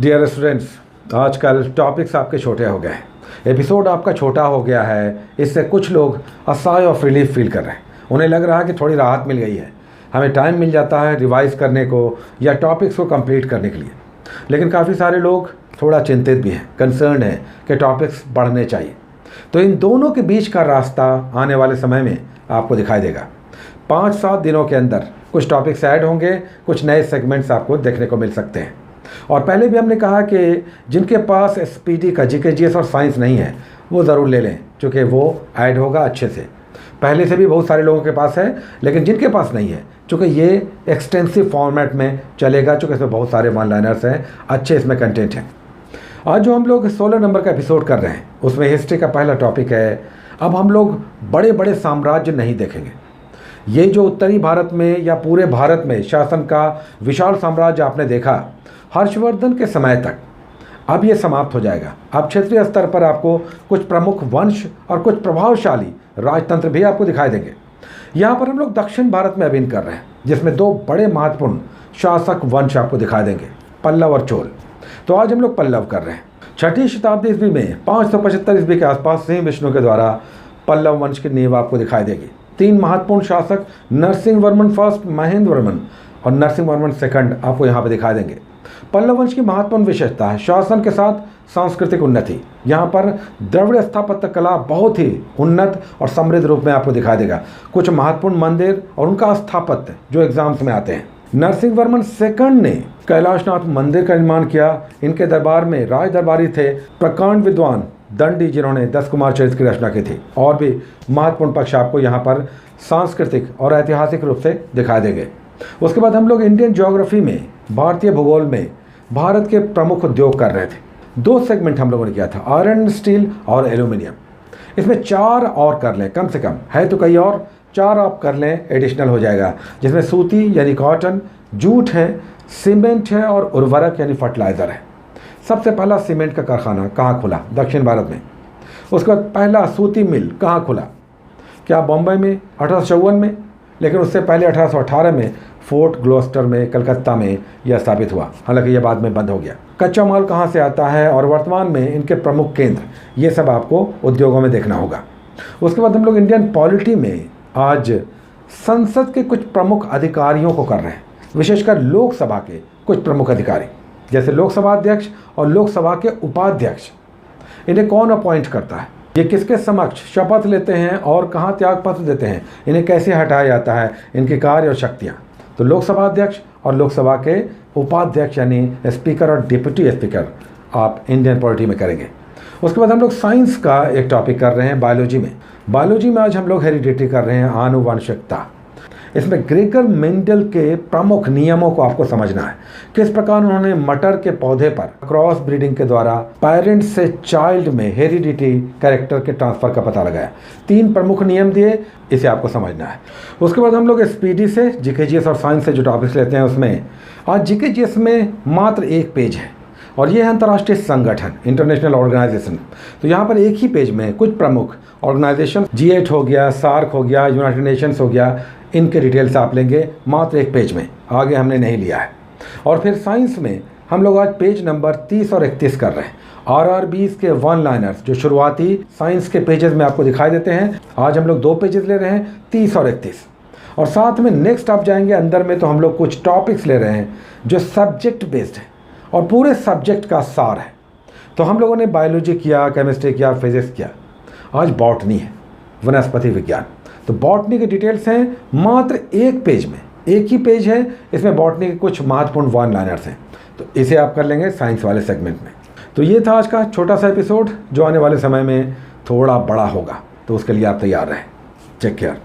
Dear students, आजकल topics आपके छोटे हो गए हैं, एपिसोड आपका छोटा हो गया है। इससे कुछ लोग असाई ऑफ रिलीफ फील कर रहे हैं। उन्हें लग रहा है कि थोड़ी राहत मिल गई है, हमें टाइम मिल जाता है रिवाइज करने को या टॉपिक्स को कंप्लीट करने के लिए। लेकिन काफ़ी सारे लोग थोड़ा चिंतित भी हैं, कंसर्न हैं कि टॉपिक्स बढ़ने चाहिए। तो इन दोनों के बीच का रास्ता आने वाले समय में आपको दिखाई देगा। 5-7 दिनों के अंदर कुछ टॉपिक्स ऐड होंगे, कुछ नए सेगमेंट्स आपको देखने को मिल सकते हैं। और पहले भी हमने कहा कि जिनके पास एसपीटी का जीके जीएस और साइंस नहीं है वो ज़रूर ले लें, क्योंकि वो ऐड होगा अच्छे से। पहले से भी बहुत सारे लोगों के पास है, लेकिन जिनके पास नहीं है, चूँकि ये एक्सटेंसिव फॉर्मेट में चलेगा, चूँकि इसमें बहुत सारे वन लाइनर्स हैं, अच्छे इसमें कंटेंट हैं। आज जो हम लोग 16 नंबर का एपिसोड कर रहे हैं उसमें हिस्ट्री का पहला टॉपिक है। अब हम लोग बड़े बड़े साम्राज्य नहीं देखेंगे। ये जो उत्तरी भारत में या पूरे भारत में शासन का विशाल साम्राज्य आपने देखा हर्षवर्धन के समय तक, अब ये समाप्त हो जाएगा। अब क्षेत्रीय स्तर पर आपको कुछ प्रमुख वंश और कुछ प्रभावशाली राजतंत्र भी आपको दिखाई देंगे। यहाँ पर हम लोग दक्षिण भारत में अभिन्न कर रहे हैं, जिसमें 2 बड़े महत्वपूर्ण शासक वंश आपको दिखाई देंगे, पल्लव और चोल। तो आज हम लोग पल्लव कर रहे हैं। 6वीं शताब्दी ईस्वी में 575 ईस्वी के आसपास सिंह विष्णु के द्वारा पल्लव वंश की नींव आपको दिखाई देगी। 3 महत्वपूर्ण शासक नरसिंह वर्मन फर्स्ट, महेंद्र वर्मन और नरसिंह वर्मन सेकंड आपको यहाँ पर दिखाई देंगे। पल्लव वंश की महत्वपूर्ण विशेषता है शासन के साथ सांस्कृतिक उन्नति। यहाँ पर द्रविड़ स्थापत्य कला बहुत ही उन्नत और समृद्ध रूप में आपको दिखाई देगा। कुछ महत्वपूर्ण मंदिर और उनका स्थापत्य जो एग्जाम्स में आते हैं। नरसिंह वर्मन सेकंड ने कैलाशनाथ मंदिर का निर्माण किया। इनके दरबार में राज दरबारी थे प्रकांड विद्वान दंडी, जिन्होंने 10 कुमार चरित्र की रचना की थी। और भी महत्वपूर्ण पक्ष आपको यहाँ पर सांस्कृतिक और ऐतिहासिक रूप से दिखाई देंगे। उसके बाद हम लोग इंडियन ज्योग्राफी में, भारतीय भूगोल में भारत के प्रमुख उद्योग कर रहे थे। 2 सेगमेंट हम लोगों ने किया था, आयरन एंड स्टील और एल्यूमिनियम। इसमें 4 और कर लें, कम से कम है तो कई और 4 आप कर लें, एडिशनल हो जाएगा। जिसमें सूती यानी कॉटन, जूट है, सीमेंट है और उर्वरक यानी फर्टिलाइज़र है। सबसे पहला सीमेंट का कारखाना कहाँ खुला? दक्षिण भारत में। उसके बाद पहला सूती मिल कहाँ खुला? क्या बॉम्बे में 1854 में? लेकिन उससे पहले 1818 में फोर्ट ग्लोस्टर में, कलकत्ता में यह स्थापित हुआ। हालांकि यह बाद में बंद हो गया। कच्चा माल कहाँ से आता है और वर्तमान में इनके प्रमुख केंद्र, ये सब आपको उद्योगों में देखना होगा। उसके बाद हम लोग इंडियन पॉलिटी में आज संसद के कुछ प्रमुख अधिकारियों को कर रहे हैं, विशेषकर लोकसभा के कुछ प्रमुख अधिकारी, जैसे लोकसभा अध्यक्ष और लोकसभा के उपाध्यक्ष। इन्हें कौन अपॉइंट करता है, ये किसके समक्ष शपथ लेते हैं और कहाँ त्याग पत्र देते हैं, इन्हें कैसे हटाया जाता है, इनके कार्य और शक्तियाँ। तो लोकसभा अध्यक्ष और लोकसभा के उपाध्यक्ष यानी स्पीकर और डिप्टी स्पीकर आप इंडियन पॉलिटी में करेंगे। उसके बाद हम लोग साइंस का एक टॉपिक कर रहे हैं, बायोलॉजी में। बायोलॉजी में आज हम लोग हेरिडिटी कर रहे हैं, आनुवंशिकता। इसमें ग्रेगर मेंडल के प्रमुख नियमों को आपको समझना है। किस प्रकार उन्होंने मटर के पौधे पर क्रॉस ब्रीडिंग के द्वारा पेरेंट से चाइल्ड में हेरिडिटी कैरेक्टर के ट्रांसफर का पता लगाया। 3 प्रमुख नियम दिए, इसे आपको समझना है। उसके बाद हम लोग स्पीडी से, जीकेजीएस और साइंस से जो टॉपिक्स लेते हैं उसमें आज जीकेजीएस में मात्र 1 पेज है और ये है अंतर्राष्ट्रीय संगठन, इंटरनेशनल ऑर्गेनाइजेशन। तो यहाँ पर एक ही पेज में कुछ प्रमुख ऑर्गेनाइजेशन, G8 हो गया, सार्क हो गया, यूनाइटेड नेशंस हो गया, इनके डिटेल्स आप लेंगे मात्र 1 पेज में, आगे हमने नहीं लिया है। और फिर साइंस में हम लोग आज पेज नंबर 30 और 31 कर रहे हैं। RRBs के वन लाइनर्स जो शुरुआती साइंस के पेजेस में आपको दिखाई देते हैं, आज हम लोग 2 पेजेस ले रहे हैं, 30 और 31। और साथ में नेक्स्ट आप जाएंगे अंदर में, तो हम लोग कुछ टॉपिक्स ले रहे हैं जो सब्जेक्ट बेस्ड है और पूरे सब्जेक्ट का सार है। तो हम लोगों ने बायोलॉजी किया, केमिस्ट्री किया, फिजिक्स किया। आज बॉटनी है, वनस्पति विज्ञान। तो बॉटनी की डिटेल्स हैं मात्र 1 पेज में, एक ही पेज है, इसमें बॉटनी के कुछ महत्वपूर्ण वन लाइनर्स हैं। तो इसे आप कर लेंगे साइंस वाले सेगमेंट में। तो ये था आज का छोटा सा एपिसोड, जो आने वाले समय में थोड़ा बड़ा होगा, तो उसके लिए आप तैयार रहें। Take care.